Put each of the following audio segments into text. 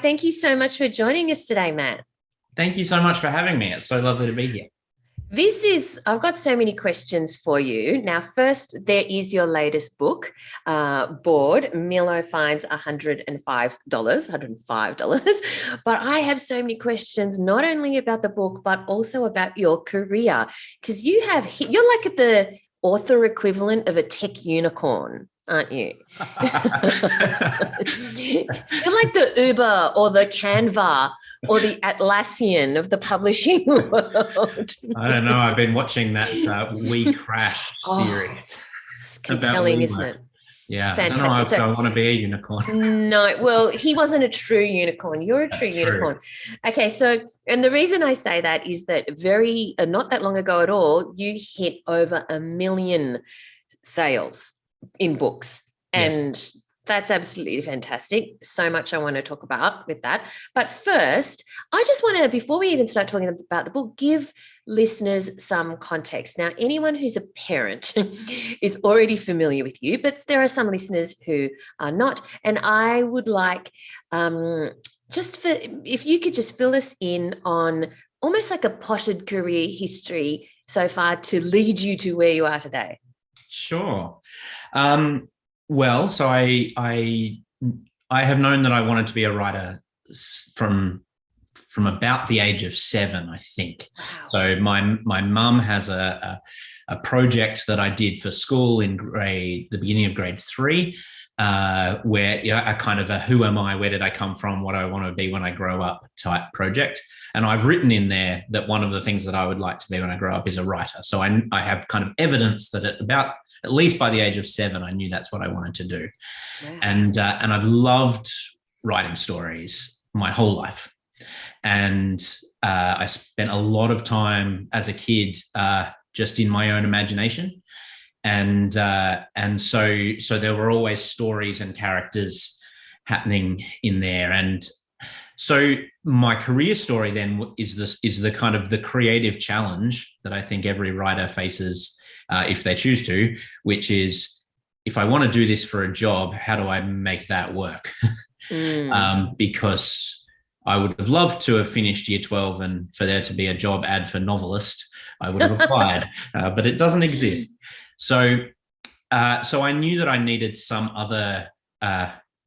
Thank you so much for joining us today, Matt. Thank you so much for having me. It's so lovely to be here. I've got so many questions for you. Now, first, there is your latest book, Bored. Milo finds $105. But I have so many questions, not only about the book, but also about your career, because you're like the author equivalent of a tech unicorn, aren't you? You're like the Uber or the Canva or the Atlassian of the publishing world. I don't know. I've been watching that We Crashed series. It's compelling, isn't it? Yeah. Fantastic. I don't know if I want to be a unicorn. No, well, he wasn't a true unicorn. You're a true unicorn. Okay, so, and the reason I say that is that not that long ago at all, you hit over 1 million sales in books. And yes, that's absolutely fantastic. So much I want to talk about with that. But first, I just want to, before we even start talking about the book, give listeners some context. Now, anyone who's a parent is already familiar with you, but there are some listeners who are not. And I would like if you could just fill us in on almost like a potted career history so far to lead you to where you are today. Sure. Well, so I have known that I wanted to be a writer from about the age of 7, I think. Wow. So my mum has a project that I did for school in the beginning of grade 3, where a kind of a who am I, where did I come from, what I want to be when I grow up type project. And I've written in there that one of the things that I would like to be when I grow up is a writer. So I have kind of evidence that at least by the age of 7, I knew that's what I wanted to do. Wow. And I've loved writing stories my whole life. And I spent a lot of time as a kid just in my own imagination. And so there were always stories and characters happening in there. And so my career story then is the kind of the creative challenge that I think every writer faces if they choose to, which is, if I want to do this for a job, how do I make that work? Because I would have loved to have finished year 12 and for there to be a job ad for novelist, I would have applied, but it doesn't exist. So I knew that I needed some other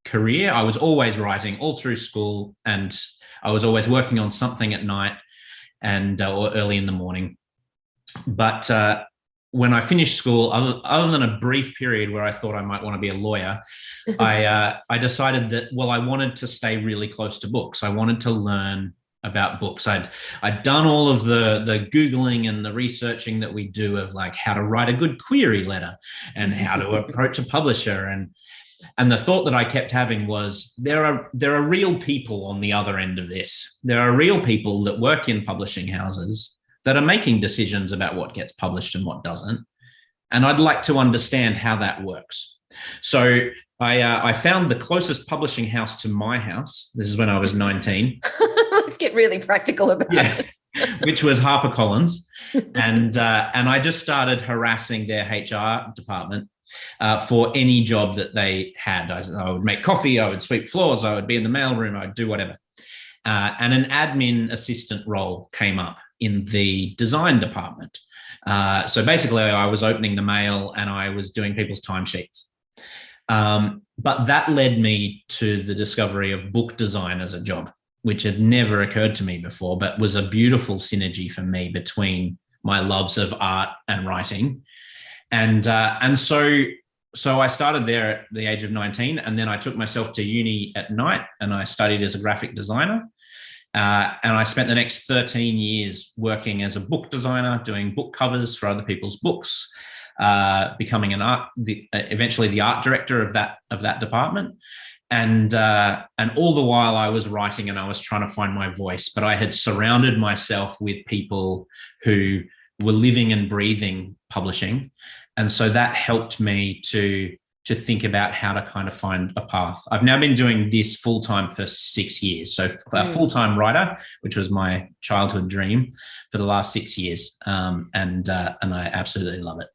career. I was always writing all through school, and I was always working on something at night or early in the morning. But when I finished school, other than a brief period where I thought I might want to be a lawyer, I decided that, well, I wanted to stay really close to books. I wanted to learn about books. I'd done all of the Googling and the researching that we do of like how to write a good query letter and how to approach a publisher. And the thought that I kept having was, there are real people on the other end of this. There are real people that work in publishing houses that are making decisions about what gets published and what doesn't. And I'd like to understand how that works. So I found the closest publishing house to my house. This is when I was 19. Let's get really practical about it. Which was HarperCollins. And I just started harassing their HR department for any job that they had. I would make coffee, I would sweep floors, I would be in the mailroom, I would do whatever. And an admin assistant role came up in the design department. So basically, I was opening the mail and I was doing people's timesheets. But that led me to the discovery of book design as a job, which had never occurred to me before, but was a beautiful synergy for me between my loves of art and writing. And so I started there at the age of 19, and then I took myself to uni at night and I studied as a graphic designer. And I spent the next 13 years working as a book designer, doing book covers for other people's books, becoming eventually the art director of that department. And all the while I was writing and I was trying to find my voice, but I had surrounded myself with people who were living and breathing publishing. And so that helped me to think about how to kind of find a path. I've now been doing this full-time for 6 years. So a full-time writer, which was my childhood dream, for the last 6 years. And I absolutely love it.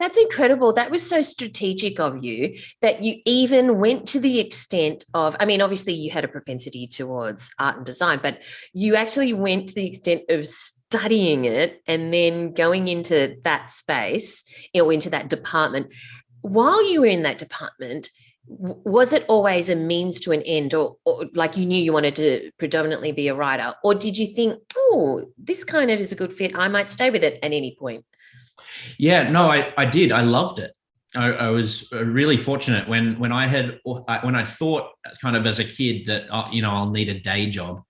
That's incredible. That was so strategic of you that you even went to the extent of, I mean, obviously you had a propensity towards art and design, but you actually went to the extent of studying it and then going into that space, into that department. While you were in that department, was it always a means to an end, or like you knew you wanted to predominantly be a writer, or did you think, oh, this kind of is a good fit, I might stay with it at any point? Yeah, no, I did. I loved it. I was really fortunate when I thought kind of as a kid that I'll need a day job.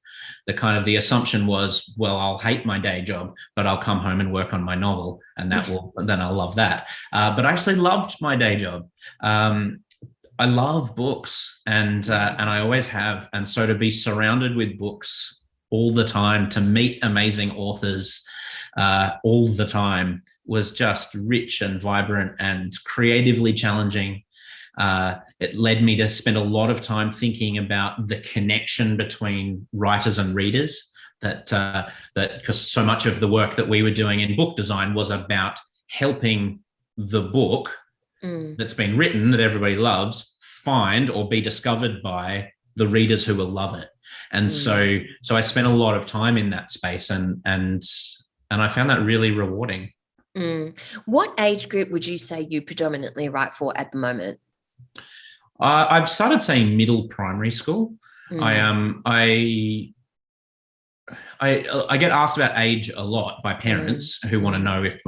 The assumption was, well, I'll hate my day job, but I'll come home and work on my novel, and then I'll love that. But I actually loved my day job. I love books, and I always have, and so to be surrounded with books all the time, to meet amazing authors all the time, was just rich and vibrant and creatively challenging. It led me to spend a lot of time thinking about the connection between writers and readers, that because so much of the work that we were doing in book design was about helping the book that's been written, that everybody loves, find or be discovered by the readers who will love it. And so I spent a lot of time in that space, and I found that really rewarding. What age group would you say you predominantly write for at the moment? I've started saying middle primary school. I get asked about age a lot by parents who want to know if,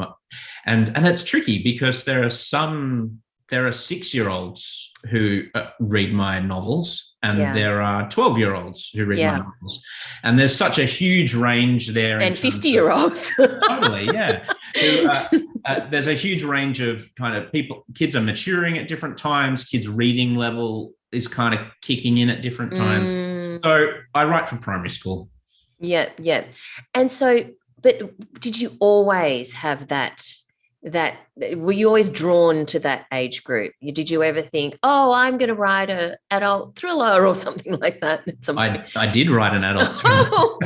and it's tricky because there are 6-year-olds who read my novels, and there are 12-year-olds who read my novels, and there's such a huge range there. And 50-year-olds. Totally, yeah. There's a huge range of kind of people. Kids are maturing at different times. Kids' reading level is kind of kicking in at different times. So I write for primary school. Yeah. And so, but did you always have that were you always drawn to that age group? Did you ever think, oh, I'm going to write an adult thriller or something like that? I did write an adult thriller.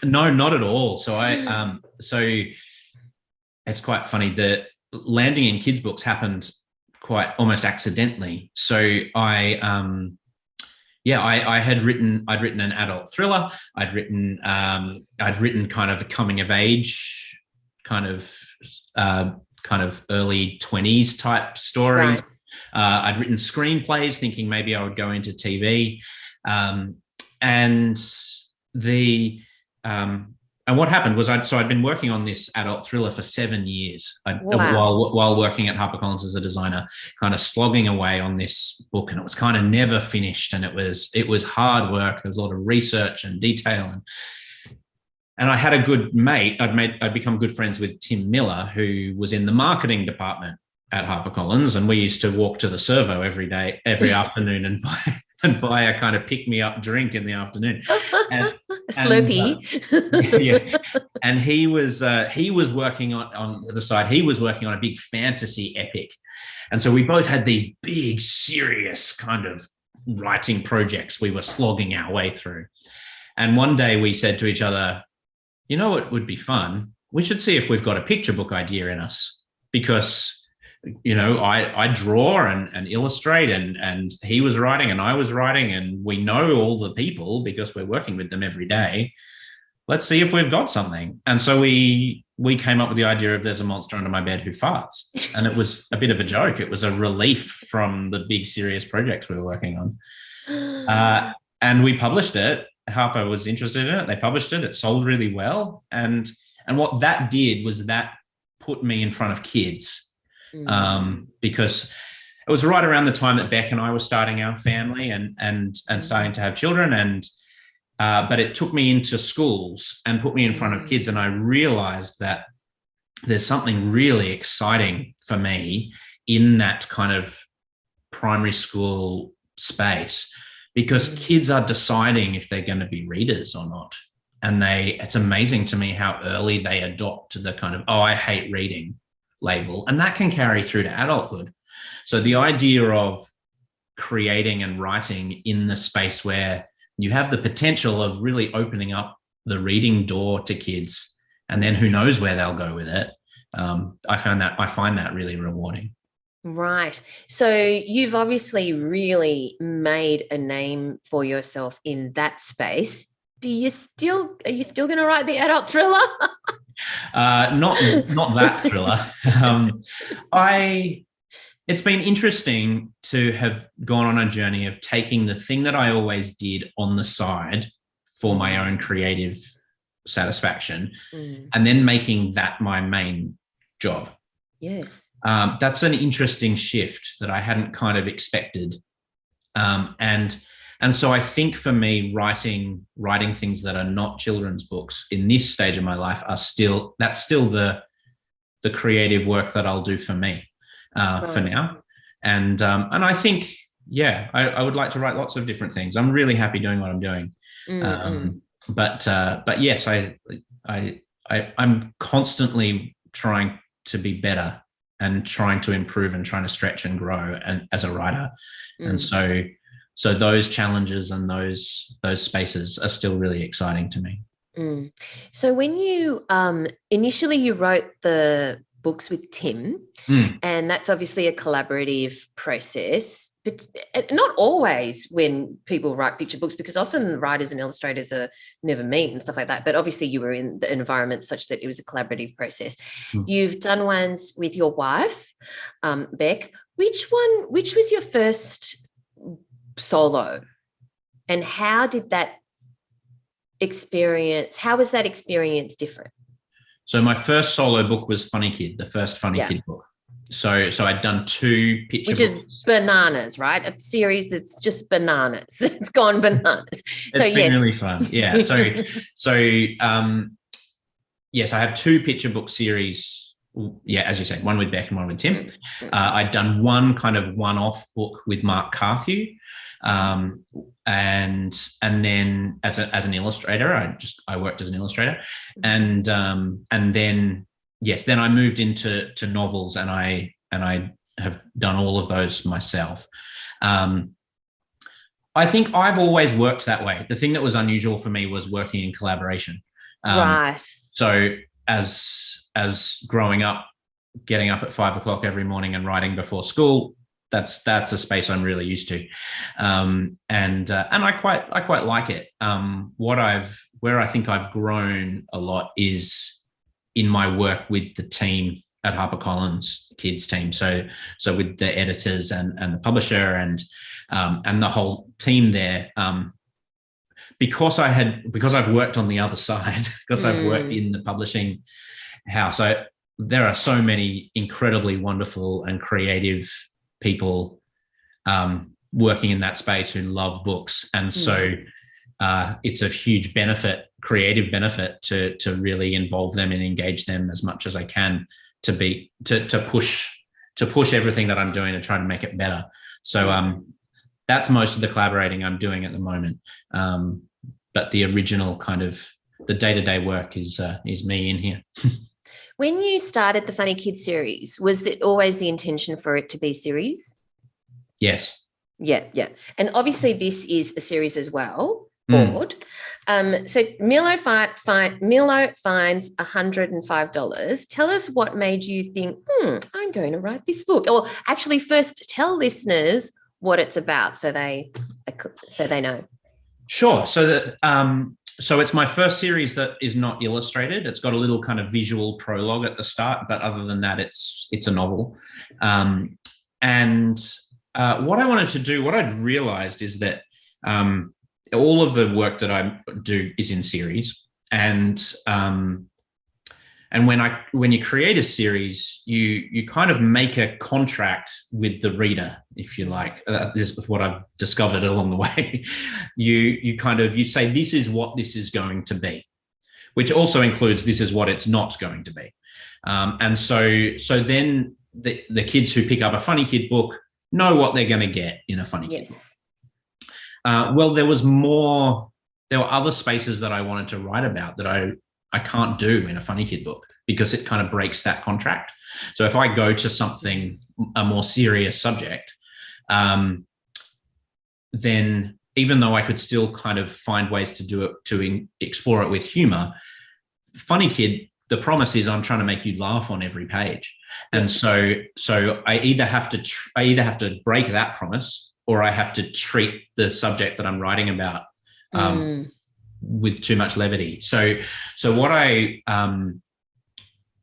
No, not at all. So so it's quite funny that landing in kids' books happened quite almost accidentally. So I'd written an adult thriller. I'd written kind of a coming of age, kind of early 20s type story. Right. I'd written screenplays thinking maybe I would go into TV. And what happened was I'd been working on this adult thriller for 7 years while working at HarperCollins as a designer, kind of slogging away on this book, and it was kind of never finished, and it was hard work. There was a lot of research and detail, and I had a good mate. I'd become good friends with Tim Miller, who was in the marketing department at HarperCollins, and we used to walk to the servo every afternoon and buy a kind of pick-me-up drink in the afternoon. A Slurpee. And he was working on the side. He was working on a big fantasy epic, and so we both had these big, serious kind of writing projects we were slogging our way through. And one day we said to each other, you know what would be fun? We should see if we've got a picture book idea in us, because I draw and illustrate, and he was writing and I was writing, and we know all the people because we're working with them every day. Let's see if we've got something. And so we came up with the idea of there's a monster under my bed who farts. And it was a bit of a joke. It was a relief from the big serious projects we were working on. And we published it. Harper was interested in it. They published it. It sold really well. And what that did was that put me in front of kids. Because it was right around the time that Beck and I were starting our family and starting to have children, but it took me into schools and put me in front of kids, and I realized that there's something really exciting for me in that kind of primary school space, because kids are deciding if they're going to be readers or not, and it's amazing to me how early they adopt the kind of, oh, I hate reading label, and that can carry through to adulthood. So the idea of creating and writing in the space where you have the potential of really opening up the reading door to kids, and then who knows where they'll go with it, I find that really rewarding. Right. So you've obviously really made a name for yourself in that space. Are you still going to write the adult thriller? Not that thriller. It's been interesting to have gone on a journey of taking the thing that I always did on the side for my own creative satisfaction, and then making that my main job. Yes. That's an interesting shift that I hadn't kind of expected. And so I think for me, writing things that are not children's books in this stage of my life that's still the creative work that I'll do for me for now. And I think, I would like to write lots of different things. I'm really happy doing what I'm doing. But yes, I'm constantly trying to be better and trying to improve and trying to stretch and grow and as a writer. And so those challenges and those spaces are still really exciting to me. So when you initially you wrote the books with Tim, and that's obviously a collaborative process, but not always when people write picture books, because often writers and illustrators are never meet and stuff like that. But obviously you were in the environment such that it was a collaborative process. You've done ones with your wife, Beck. Which was your first solo, and how was that experience different? So my first solo book was Funny Kid, the first Funny Kid book. So I'd done 2 picture books. Which is bananas, right? A series that's just bananas. It's gone bananas. It's been really fun. Yeah. Yes, I have 2 picture book series. Yeah, as you say, one with Beck and one with Tim. I'd done one kind of one-off book with Mark Carthew. And then as an illustrator, I worked as an illustrator, and then I moved into novels, and I have done all of those myself. I think I've always worked that way. The thing that was unusual for me was working in collaboration. Right. So as growing up, getting up at 5 o'clock every morning and writing before school, that's a space I'm really used to, and I quite like it. Where I think I've grown a lot is in my work with the team at HarperCollins Kids team. So with the editors and the publisher and the whole team there. Because I've worked on the other side, because I've worked in the publishing house, there are so many incredibly wonderful and creative people working in that space who love books, and so it's a huge creative benefit to really involve them and engage them as much as I can to push everything that I'm doing to try to make it better. So that's most of the collaborating I'm doing at the moment, but the original kind of the day-to-day work is me in here. When you started the Funny Kids series, was it always the intention for it to be series? Yes. Yeah. And obviously this is a series as well, board. So Milo finds $105. Tell us what made you think, I'm going to write this book. Or actually first tell listeners what it's about so they know. Sure. So it's my first series that is not illustrated. It's got a little kind of visual prologue at the start, but other than that, it's a novel. And what I wanted to do, what I'd realized is that all of the work that I do is in series. And when you create a series, you kind of make a contract with the reader, if you like. This is what I've discovered along the way. You say, this is what this is going to be, which also includes this is what it's not going to be. And so then the kids who pick up a Funny Kid book know what they're going to get in a Funny Kid book. Well, there were other spaces that I wanted to write about that I can't do in a Funny Kid book because it kind of breaks that contract. So if I go to a more serious subject, then even though I could still kind of find ways to do it, to explore it with humor, Funny Kid the promise is I'm trying to make you laugh on every page. And so I either have to break that promise, or I have to treat the subject that I'm writing about with too much levity. So what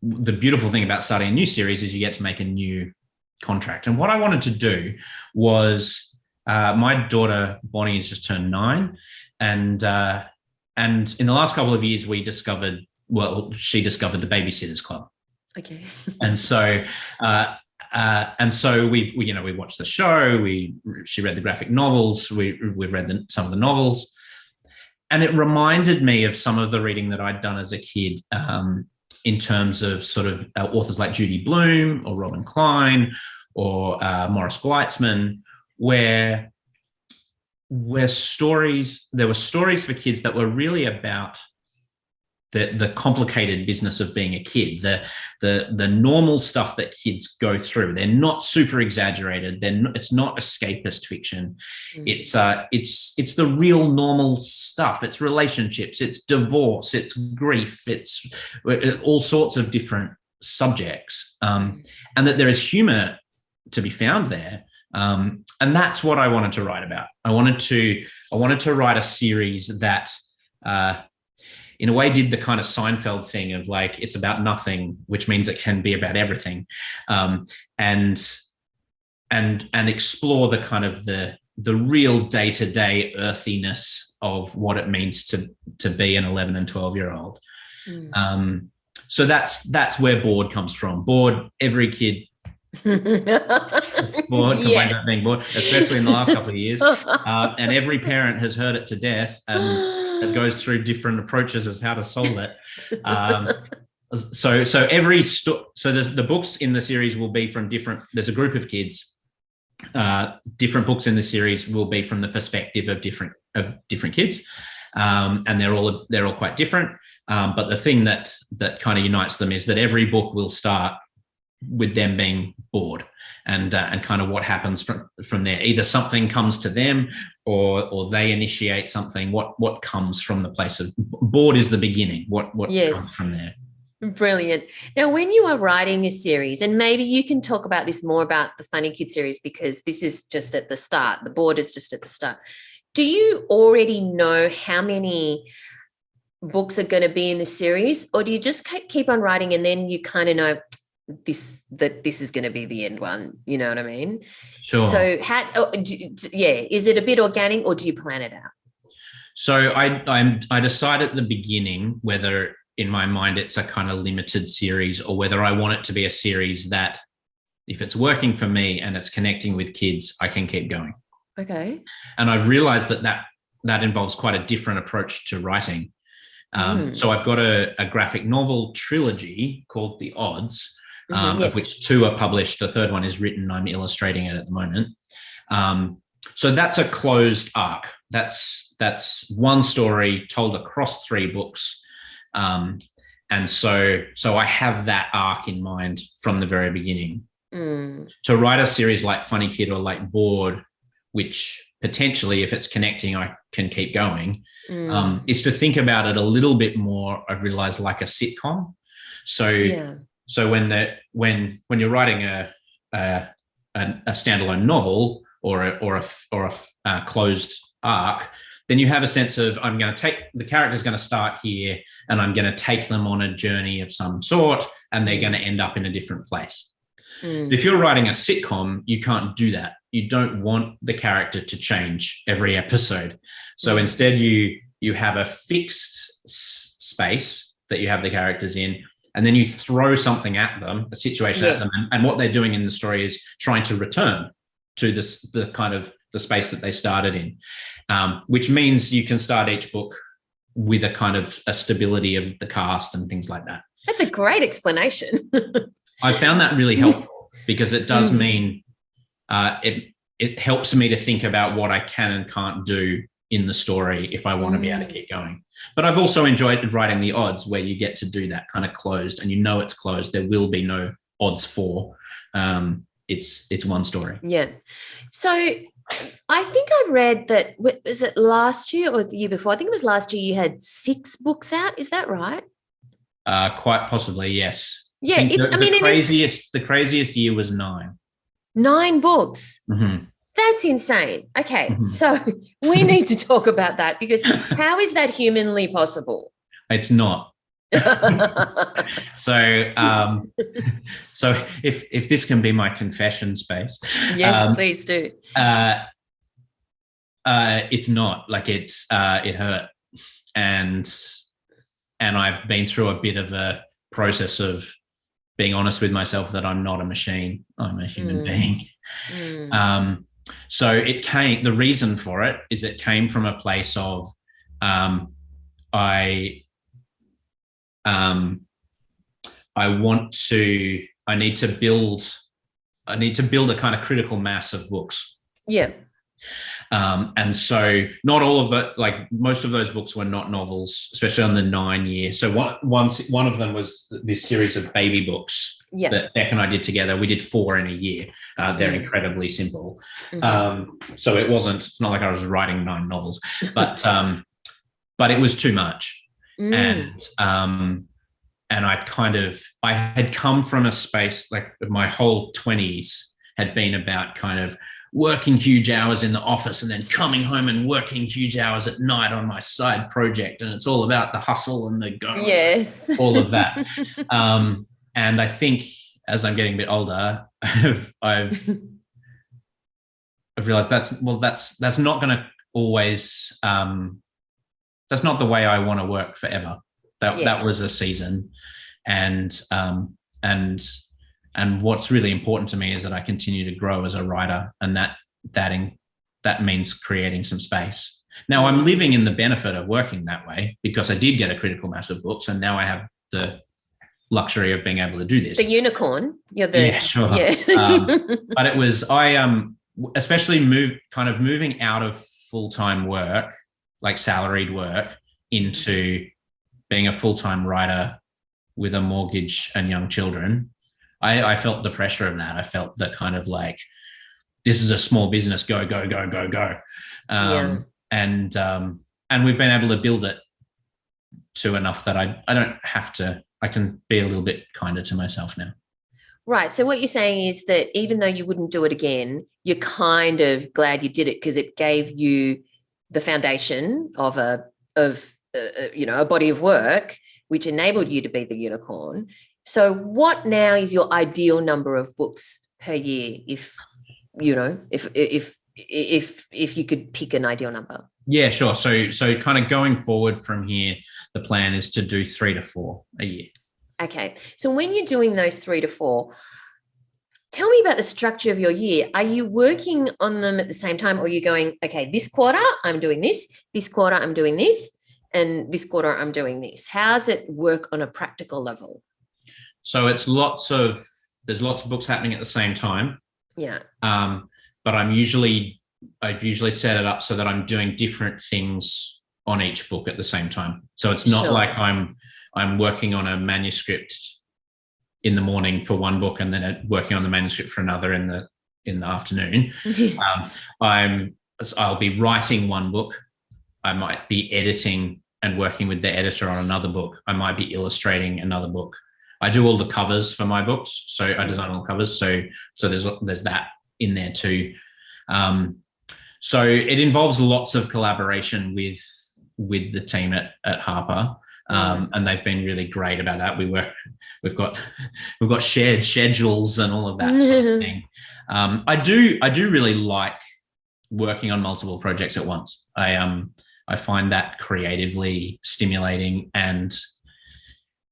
the beautiful thing about starting a new series is you get to make a new contract. And what I wanted to do was, my daughter Bonnie has just turned 9, and in the last couple of years she discovered the Babysitters Club. Okay. And so we watched the show. She read the graphic novels. We've read some of the novels, and it reminded me of some of the reading that I'd done as a kid, in terms of sort of authors like Judy Blume or Robin Klein or Morris Gleitzman, where there were stories for kids that were really about the complicated business of being a kid, the normal stuff that kids go through. They're not super exaggerated. It's not escapist fiction. It's the real normal stuff. It's relationships. It's divorce. It's grief. It's all sorts of different subjects, and that there is humor to be found there. And that's what I wanted to write about. I wanted to write a series that, in a way, did the kind of Seinfeld thing of like, it's about nothing, which means it can be about everything, and explore the kind of the real day-to-day earthiness of what it means to be an 11 and 12-year-old. So that's where bored comes from. Bored, every kid. It's bored, complains about being bored, especially in the last couple of years, and every parent has heard it to death, and it goes through different approaches as how to solve it. So the books in the series will be from different. There's a group of kids. Different books in the series will be from the perspective of different kids, and they're all quite different. But the thing that kind of unites them is that every book will start with them being bored, and kind of what happens from there. Either something comes to them, or they initiate something. What comes from the place of bored is the beginning. What comes from there. Brilliant. Now, when you are writing a series, and maybe you can talk about this more about the Funny Kid series, because this is just at the start. The board is just at the start. Do you already know how many books are going to be in the series, or do you just keep on writing and then you kind of know this is going to be the end one? You know what I mean? Sure. So is it a bit organic, or do you plan it out? So I decide at the beginning whether in my mind it's a kind of limited series, or whether I want it to be a series that, if it's working for me and it's connecting with kids, I can keep going. Okay. And I've realized that involves quite a different approach to writing. So I've got a graphic novel trilogy called The Odds, of which 2 are published. The third one is written. I'm illustrating it at the moment. So that's a closed arc. That's one story told across 3 books. And so I have that arc in mind from the very beginning. To write a series like Funny Kid or like Bored, which potentially, if it's connecting, I can keep going, is to think about it a little bit more, I've realized, like a sitcom. So when you're writing a standalone novel or a closed arc, then you have a sense of, I'm going to take the character's going to start here, and I'm going to take them on a journey of some sort, and they're going to end up in a different place. If you're writing a sitcom, you can't do that. You don't want the character to change every episode. So instead you have a fixed space that you have the characters in, and then you throw something at them, a situation at them, and what they're doing in the story is trying to return to the kind of the space that they started in, which means you can start each book with a kind of a stability of the cast and things like that. That's a great explanation. I found that really helpful, because it does mean it helps me to think about what I can and can't do in the story if I want to be able to keep going. But I've also enjoyed writing The Odds, where you get to do that kind of closed, and you know it's closed. There will be no odds for. It's one story. Yeah. So I think I read that, was it last year or the year before? I think it was last year, you had 6 books out. Is that right? Quite possibly, yes. I Yeah, think it's. I mean, and it's the craziest year was 9. 9 books. Mm-hmm. That's insane. Okay, Mm-hmm. so we need to talk about that, because how is that humanly possible? It's not. So, so if this can be my confession space, Yes, please do. It's not. Like, it hurt, and I've been through a bit of a process of being honest with myself that I'm not a machine. I'm a human being. So the reason for it is it came from a place of, I need to build a kind of critical mass of books. Yeah. And so not all of it, like most of those books were not novels, especially on the 9-year. So one of them was this series of baby books that Beck and I did together. We did 4 in a year. They're incredibly simple. So it's not like I was writing 9 novels, but it was too much. And I had come from a space, like my whole 20s had been about kind of working huge hours in the office and then coming home and working huge hours at night on my side project. And it's all about the hustle and the go. Yes. All of that. And I think as I'm getting a bit older, I've realized that's not going to always, that's not the way I want to work forever. That was a season. And what's really important to me is that I continue to grow as a writer, and that means creating some space. Now, I'm living in the benefit of working that way because I did get a critical mass of books, and now I have the luxury of being able to do this. The unicorn. You're the yeah, sure. Yeah. But it was especially moving out of full-time work, like salaried work, into being a full-time writer with a mortgage and young children. I felt the pressure of that. I felt that kind of like, this is a small business, go, go, go, go, go. And we've been able to build it to enough that I don't have to, I can be a little bit kinder to myself now. Right. So what you're saying is that even though you wouldn't do it again, you're kind of glad you did it because it gave you the foundation of a body of work, which enabled you to be the unicorn. So what now is your ideal number of books per year, if you could pick an ideal number? Yeah, sure. So kind of going forward from here, the plan is to do 3 to 4 a year. Okay. So when you're doing those 3 to 4, tell me about the structure of your year. Are you working on them at the same time, or are you going, okay, this quarter I'm doing this quarter I'm doing this, and this quarter I'm doing this? How does it work on a practical level? So there's lots of books happening at the same time. Yeah. But I've usually set it up so that I'm doing different things on each book at the same time. So it's not like I'm working on a manuscript in the morning for one book and then working on the manuscript for another in the afternoon. I'll be writing one book. I might be editing and working with the editor on another book. I might be illustrating another book. I do all the covers for my books, so I design all the covers. So there's that in there too. So it involves lots of collaboration with the team at Harper, and they've been really great about that. We've got shared schedules and all of that sort of thing. I do really like working on multiple projects at once. I find that creatively stimulating, and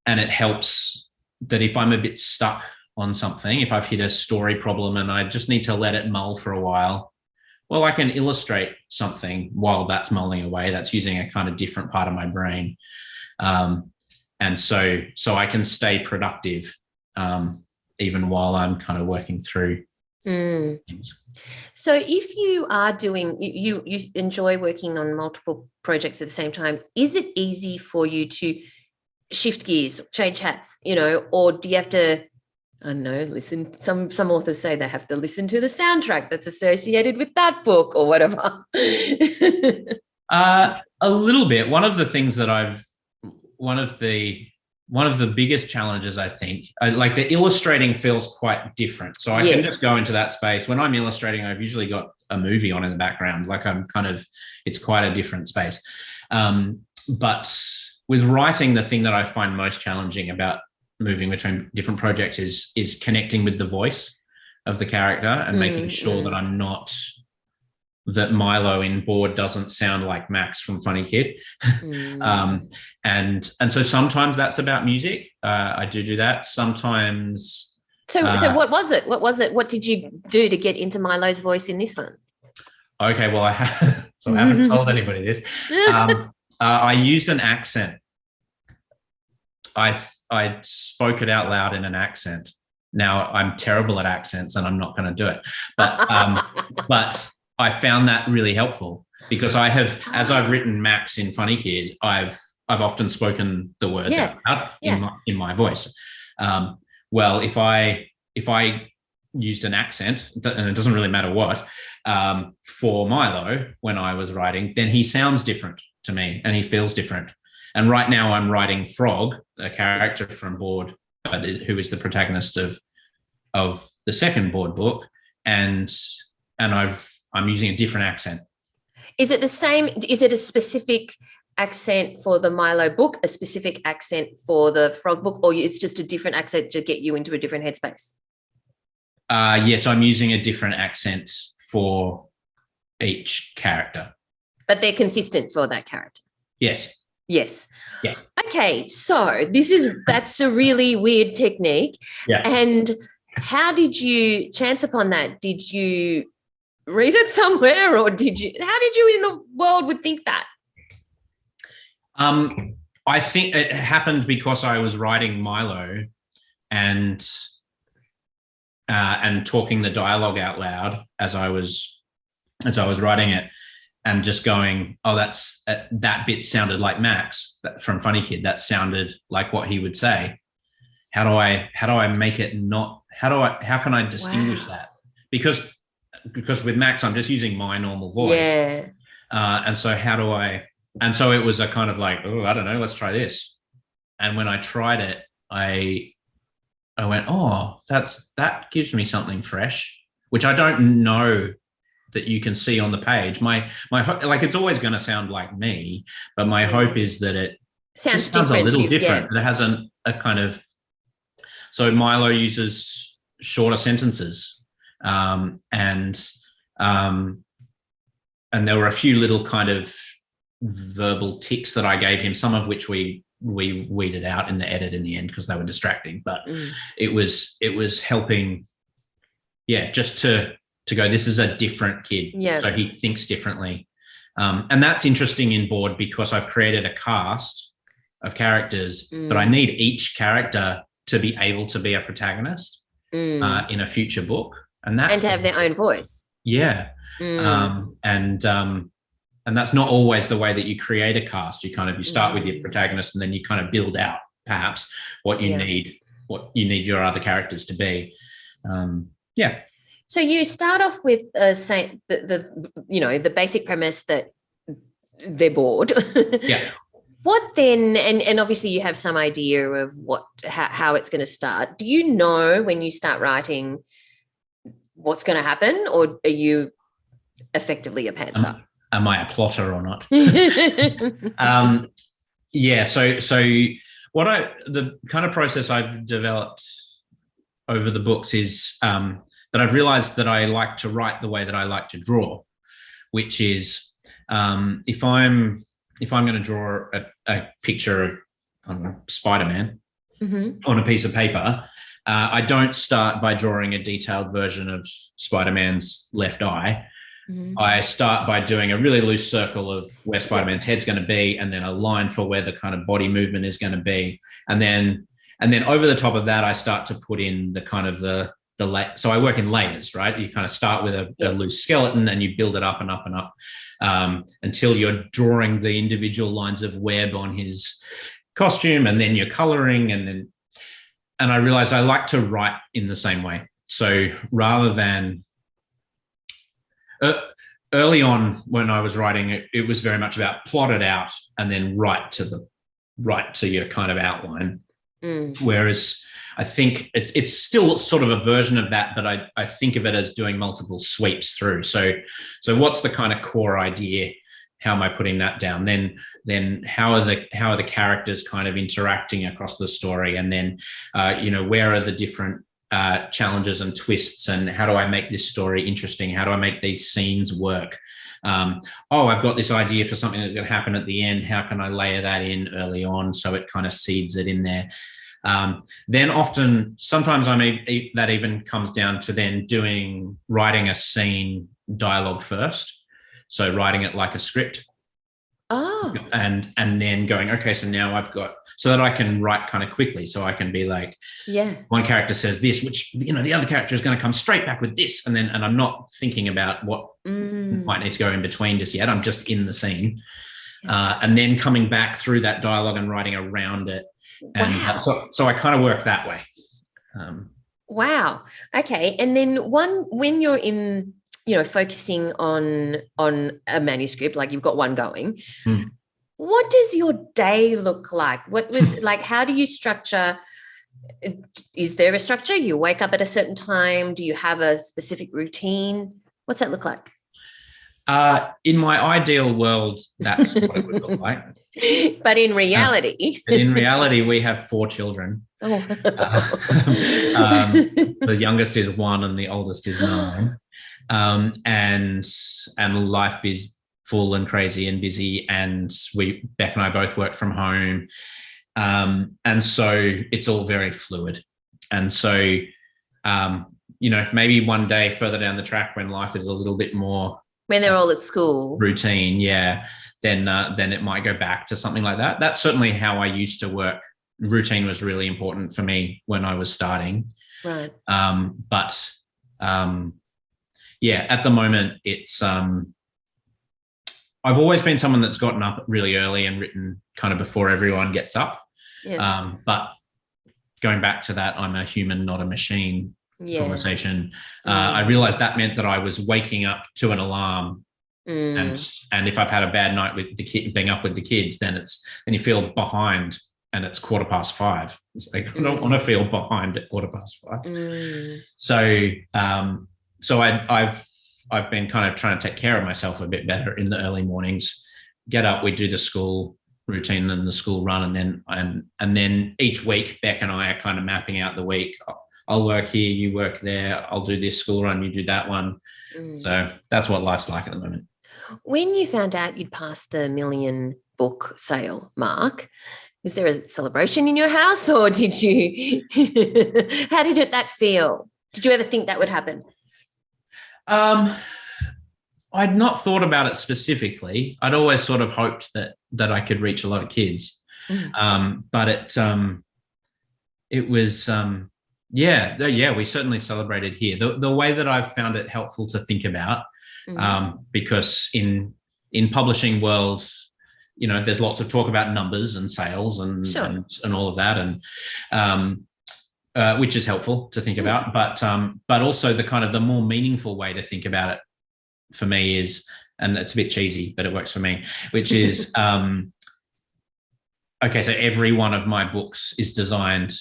it helps that if I'm a bit stuck on something, if I've hit a story problem and I just need to let it mull for a while, well, I can illustrate something while that's mulling away. That's using a kind of different part of my brain. And so I can stay productive even while I'm kind of working through things. So if you are doing, you enjoy working on multiple projects at the same time, is it easy for you to shift gears, change hats, or do you have to, I don't know, listen? Some authors say they have to listen to the soundtrack that's associated with that book or whatever. A little bit. One of the one of the biggest challenges, I think, like the illustrating feels quite different. So I can just go into that space. When I'm illustrating, I've usually got a movie on in the background. Like it's quite a different space. But with writing, the thing that I find most challenging about moving between different projects is connecting with the voice of the character and making sure that Milo in Bored doesn't sound like Max from Funny Kid. And so sometimes that's about music. I do that. Sometimes. So what was it? What did you do to get into Milo's voice in this one? Okay, well, I haven't told anybody this. I used an accent. I spoke it out loud in an accent. Now I'm terrible at accents and I'm not going to do it. But I found that really helpful because as I've written Max in Funny Kid, I've often spoken the words out in my voice. Well, if I used an accent, and it doesn't really matter what, for Milo when I was writing, then he sounds different to me and he feels different. And right now I'm writing Frog, a character from Bored, who is the protagonist of the second Bored book, and I'm using a different accent. Is it the same? Is it a specific accent for the Milo book, a specific accent for the Frog book, or it's just a different accent to get you into a different headspace? Yes, I'm using a different accent for each character. But they're consistent for that character? Yes. Yes. Yeah. Okay, so that's a really weird technique. Yeah. And how did you chance upon that? Did you read it somewhere, or how did you in the world would think that? I think it happened because I was writing Milo and talking the dialogue out loud as I was writing it, and just going, oh, that bit sounded like Max from Funny Kid. That sounded like what he would say. How do I make it not? How can I distinguish that? Because with Max, I'm just using my normal voice. Yeah. And so so it was a kind of like, oh, I don't know, let's try this. And when I tried it, I went, oh, that gives me something fresh, which I don't know that you can see on the page. My like, it's always going to sound like me, but my hope is that it sounds different, a little different. Yeah. It has a kind of, so Milo uses shorter sentences, and there were a few little kind of verbal tics that I gave him, some of which we weeded out in the edit in the end because they were distracting, but it was helping, just to go, this is a different kid, so he thinks differently, and that's interesting in Bored because I've created a cast of characters, but I need each character to be able to be a protagonist in a future book, and to have their own voice. And that's not always the way that you create a cast. You start with your protagonist, and then you kind of build out perhaps what you need your other characters to be. So you start off with saying the basic premise that they're bored. What then? And obviously you have some idea of how it's going to start. Do you know when you start writing what's going to happen, or are you effectively a pantser? Am I a plotter or not? So the kind of process I've developed over the books is that I've realized that I like to write the way that I like to draw, which is if I'm going to draw a picture of Spider-Man on a piece of paper, I don't start by drawing a detailed version of Spider-Man's left eye. I start by doing a really loose circle of where Spider-Man's head's going to be, and then a line for where the kind of body movement is going to be. And then over the top of that, I start to put in the kind of so I work in layers, right? You kind of start with a loose skeleton, and you build it up and up and up until you're drawing the individual lines of web on his costume, and then you're coloring. And I realized I like to write in the same way. So rather than early on when I was writing, it was very much about plot it out and then write to your kind of outline. Whereas I think it's still sort of a version of that, but I think of it as doing multiple sweeps through. So what's the kind of core idea? How am I putting that down? Then how are the characters kind of interacting across the story? And then where are the different challenges and twists, and how do I make this story interesting? How do I make these scenes work? I've got this idea for something that's going to happen at the end. How can I layer that in early on so it kind of seeds it in there? Then sometimes that even comes down to then writing a scene dialogue first. So writing it like a script. Oh. And then going, okay, so now so that I can write kind of quickly. So I can be like, one character says this, which, the other character is going to come straight back with this. And I'm not thinking about what might need to go in between just yet. I'm just in the scene. And then coming back through that dialogue and writing around it. And so I kind of work that way. Wow. Okay. And then when you're in, focusing on a manuscript, like you've got one going, what does your day look like? What was like, how do you structure? Is there a structure? You wake up at a certain time? Do you have a specific routine? What's that look like? In my ideal world, that's what it would look like. But in reality, we have 4 children. Oh. The youngest is 1 and the oldest is 9. And life is full and crazy and busy. And Beck and I both work from home. And so it's all very fluid. And so, maybe one day further down the track when life is a little bit more, when they're all at school, routine, then it might go back to something like that. That's certainly how I used to work. Routine was really important for me when I was starting. Right. At the moment it's I've always been someone that's gotten up really early and written kind of before everyone gets up. But going back to that, I'm a human, not a machine conversation. I realized that meant that I was waking up to an alarm. And if I've had a bad night with being up with the kids, then you feel behind, and it's 5:15. It's like, I don't want to feel behind at 5:15. So I've been kind of trying to take care of myself a bit better in the early mornings. Get up, we do the school routine and the school run, and then each week Beck and I are kind of mapping out the week. I'll work here, you work there. I'll do this school run, you do that one. So that's what life's like at the moment. When you found out you'd passed the 1 million book sale mark, was there a celebration in your house, or did you? How did that feel? Did you ever think that would happen? I'd not thought about it specifically. I'd always sort of hoped that I could reach a lot of kids. But it was we certainly celebrated here. The way that I've found it helpful to think about, because in publishing world, there's lots of talk about numbers and sales and all of that, and which is helpful to think about. But also the kind of the more meaningful way to think about it for me is, and it's a bit cheesy, but it works for me, which is, okay, so every one of my books is designed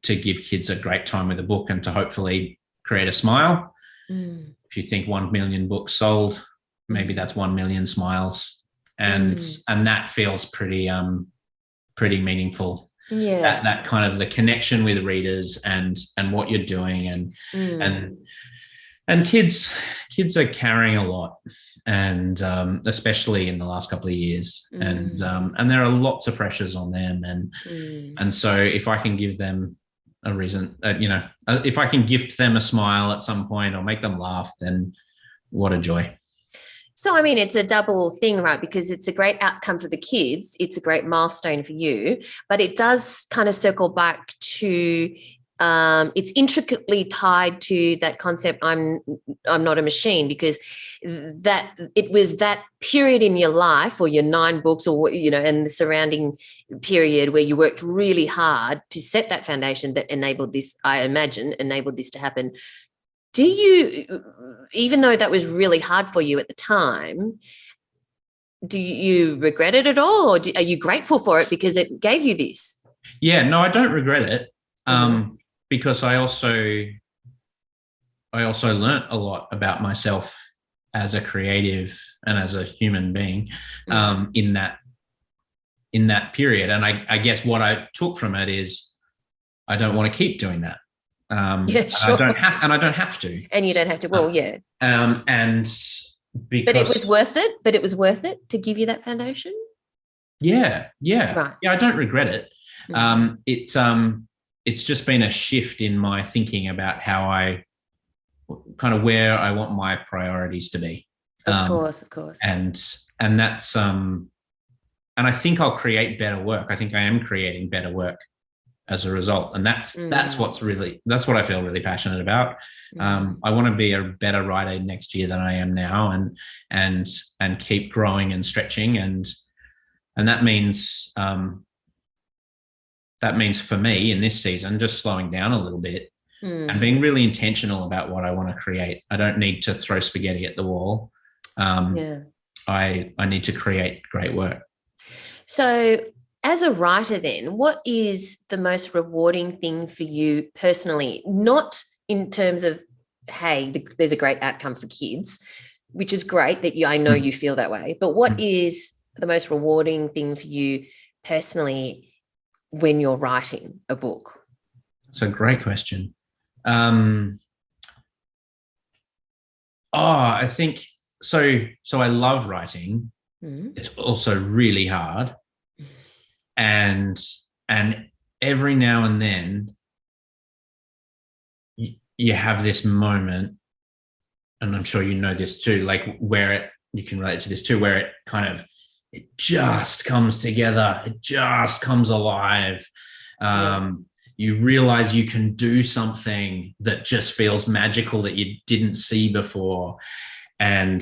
to give kids a great time with a book and to hopefully create a smile. If you think 1 million books sold, maybe that's 1 million smiles. And that feels pretty meaningful. Yeah. That kind of the connection with readers and what you're doing, and kids are carrying a lot, and especially in the last couple of years, and there are lots of pressures on them, and so if I can give them a reason, if I can gift them a smile at some point or make them laugh, then what a joy. So, I mean, it's a double thing, right? Because it's a great outcome for the kids. It's a great milestone for you, but it does kind of circle back to, it's intricately tied to that concept, I'm not a machine, because that it was that period in your life, or your 9 books, or, and the surrounding period where you worked really hard to set that foundation that enabled this, I imagine, enabled this to happen. Do you, even though that was really hard for you at the time, do you regret it at all, or are you grateful for it because it gave you this? Yeah, no, I don't regret it. Mhm. Because I also learnt a lot about myself as a creative and as a human being, Mm. in that period. And I guess what I took from it is I don't want to keep doing that. Yeah, And sure. I don't have to. And you don't have to. Well, yeah. And But it was because worth it. But it was worth it to give you that foundation. yeah, Right. I don't regret it. Mm. It's just been a shift in my thinking about how I kind of where I want my priorities to be. Of Um, course, of course. and that's and I think I'll create better work. I think I am creating better work as a result, and that's Mm. that's what I feel really passionate about. Mm. I want to be a better writer next year than I am now, and keep growing and stretching, and that means for me in this season just slowing down a little bit and Mm. being really intentional about what I want to create. I don't need to throw spaghetti at the wall. Um, Yeah. I need to create great work. So, as a writer, then, what is the most rewarding thing for you personally? Not in terms of, hey, there's a great outcome for kids, which is great that I know you feel that way. But what is the most rewarding thing for you personally when you're writing a book? It's a great question. Um, I think so. So I love writing. Mm. It's also really hard, and and every now and then you have this moment, and I'm sure you know this too, like where you can relate to this too, where it kind of it just comes together, it just comes alive. Yeah. Um, you realize you can do something that just feels magical that you didn't see before, and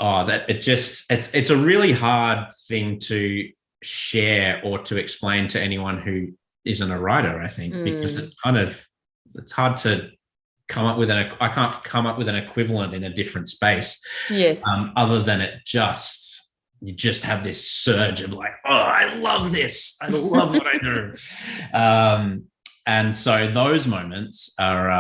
that it's a really hard thing to share or to explain to anyone who isn't a writer, I think, because Mm. it's hard to come up with I can't come up with an equivalent in a different space, Yes. other than you just have this surge of like, oh, I love this, I love what I do. And so those moments are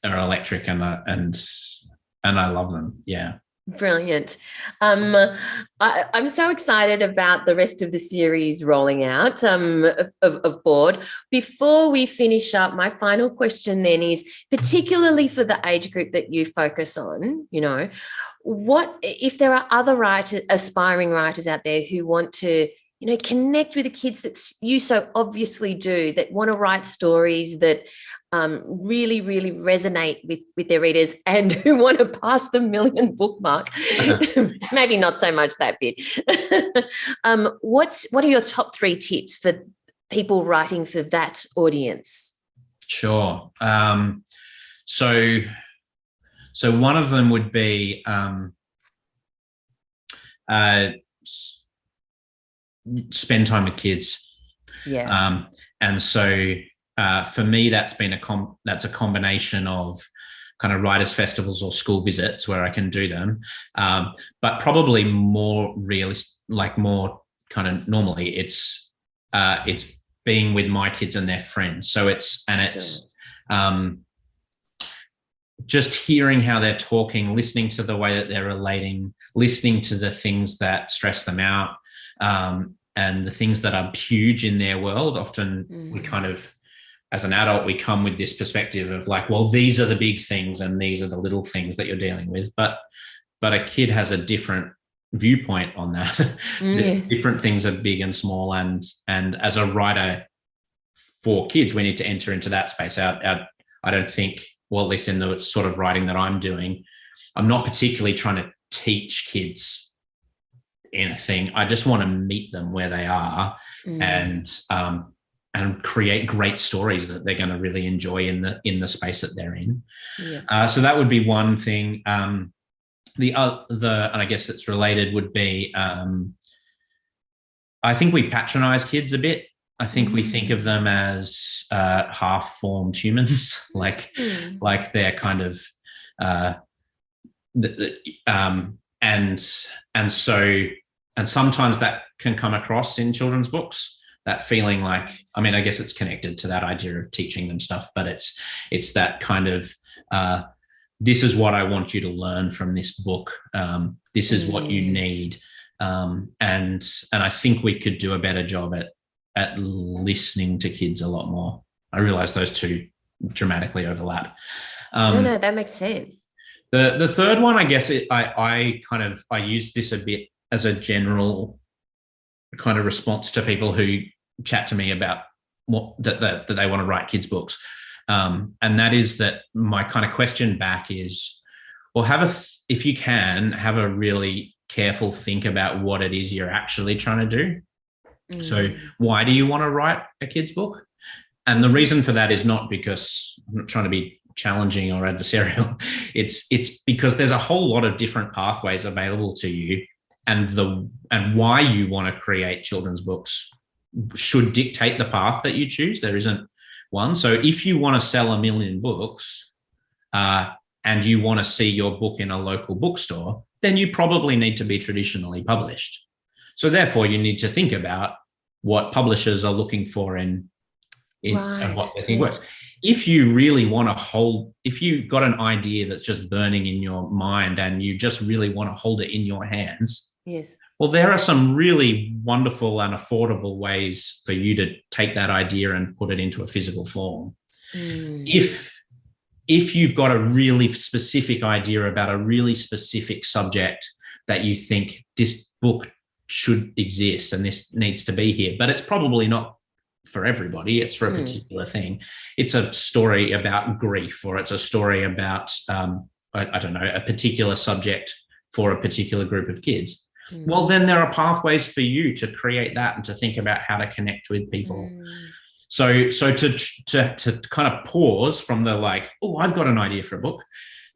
electric, and I love them. Yeah. Brilliant. I'm so excited about the rest of the series rolling out of Board. Before we finish up, my final question then is, particularly for the age group that you focus on, what if there are other aspiring writers out there who want to, connect with the kids that you so obviously do, that want to write stories that really, really resonate with their readers and who want to pass the million bookmark. Maybe not so much that bit. What are your top 3 tips for people writing for that audience? Sure. So one of them would be uh, spend time with kids. Yeah. And so for me, that's a combination of kind of writers' festivals or school visits where I can do them, but probably more more kind of normally it's being with my kids and their friends. So it's um, just hearing how they're talking, listening to the way that they're relating, listening to the things that stress them out, and the things that are huge in their world. Often we kind of, as an adult, we come with this perspective of like, well, these are the big things and these are the little things that you're dealing with. But a kid has a different viewpoint on that. Yes. Different things are big and small. And as a writer for kids, we need to enter into that space. I don't think, well, at least in the sort of writing that I'm doing, I'm not particularly trying to teach kids anything. I just want to meet them where they are, and create great stories that they're going to really enjoy in the space that they're in. Yeah. So that would be one thing. The and I guess it's related would be, I think we patronize kids a bit. I think we think of them as half-formed humans, like they're kind of, and so, and sometimes that can come across in children's books. that feeling like, I mean, I guess it's connected to that idea of teaching them stuff, but it's that kind of, this is what I want you to learn from this book. This is what you need. And I think we could do a better job at listening to kids a lot more. I realize those two dramatically overlap. No, that makes sense. The third one, I guess, I use this a bit as a general kind of response to people who chat to me about what that they want to write kids' books. And that is that my kind of question back is, well, if you can, have a really careful think about what it is you're actually trying to do. So why do you want to write a kid's book? And the reason for that is not because I'm not trying to be challenging or adversarial. It's because there's a whole lot of different pathways available to you, and why you want to create children's books should dictate the path that you choose. There isn't one. So if you want to sell 1 million books and you want to see your book in a local bookstore, then you probably need to be traditionally published. So therefore, you need to think about what publishers are looking for in and what they think works. If you really want to if you've got an idea that's just burning in your mind and you just really want to hold it in your hands, well, there are some really wonderful and affordable ways for you to take that idea and put it into a physical form. If you've got a really specific idea about a really specific subject that you think this book should exist and this needs to be here, but it's probably not for everybody, it's for a particular thing. It's a story about grief, or it's a story about, I don't know, a particular subject for a particular group of kids. Well, then there are pathways for you to create that and to think about how to connect with people. So to kind of pause from the like, oh, I've got an idea for a book,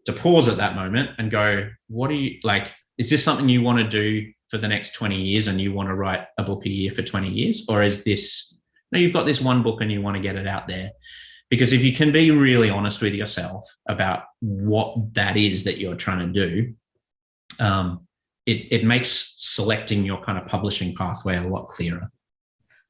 to pause at that moment and go, what do you like? Is this something you want to do for the next 20 years and you want to write a book a year for 20 years? Or is this, no, you've got this one book and you want to get it out there? Because if you can be really honest with yourself about what that is that you're trying to do, it makes selecting your kind of publishing pathway a lot clearer.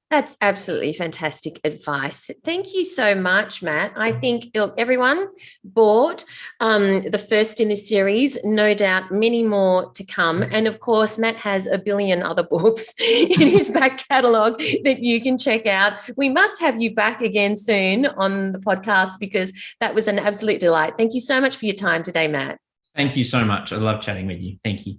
That's absolutely fantastic advice. Thank you so much, Matt. I think, look, everyone bought the first in this series, no doubt many more to come. And of course, Matt has a billion other books in his back catalogue that you can check out. We must have you back again soon on the podcast, because that was an absolute delight. Thank you so much for your time today, Matt. Thank you so much. I love chatting with you. Thank you.